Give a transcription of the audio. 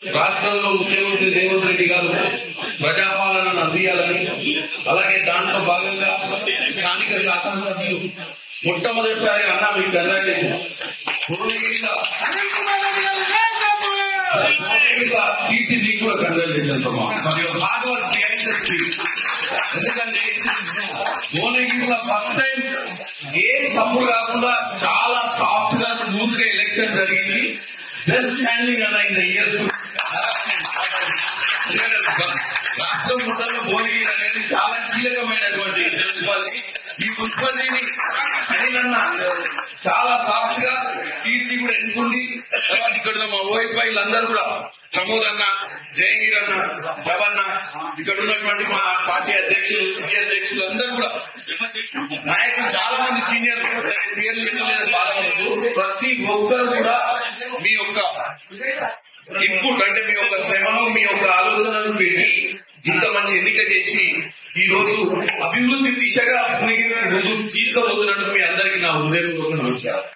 రాష్ట్రంలో ముఖ్యమంత్రి రేవంత్ రెడ్డి గారు ప్రజాపాలనను అందియాలని, అలాగే దాంట్లో భాగంగా స్థానిక శాసనసభ్యులు మొట్టమొదటిసారి అన్నా మీకు కీర్తి నీకు కూడా కంగ్రాచులేషన్స్ అమ్మా. మరి hard work behind the screen. ఎందుకంటే భువనగిరిలో ఫస్ట్ టైం ఏం తప్పులు కాకుండా చాలా సాఫ్ట్ గా స్మూత్ గా ఎలక్షన్ జరిగింది. బెస్ట్ హ్యాండ్లింగ్ అన్న ఇన్ ద ఇయర్స్. రాష్ట్రం మొత్తంలో భువనగిరి అనేది చాలా కీలకమైనటువంటి మున్సిపాలిటీ. ఈ మున్సిపాలిటీని అనిలన్న చాలా సాఫ్ట్ గా కీర్తి కూడా ఎన్నుకుంది. తర్వాత ఇక్కడ ఉన్న మా ఓఎఫ్ఐలు అందరూ కూడా ప్రమోద్ అన్న, జయంగిర్ అన్న, రవన్న, ఇక్కడ ఉన్నటువంటి మా పార్టీ అధ్యక్షులు, సిటీ అధ్యక్షులు అందరూ కూడా నాయకులు చాలా మంది సీనియర్ పేర్లు పెట్టలేదని బాధపడదు. ప్రతి ఒక్కరు కూడా మీ యొక్క ఇన్పుట్ అంటే మీ యొక్క శ్రమను, మీ యొక్క ఆలోచనలు పెట్టి ఇంత మంచి ఎన్నిక చేసి ఈ రోజు అభివృద్ధి దిశగా ముందుకు తీసుకుపోతున్నట్టు మీ అందరికీ నా హృదయపూర్వక నమస్కారం.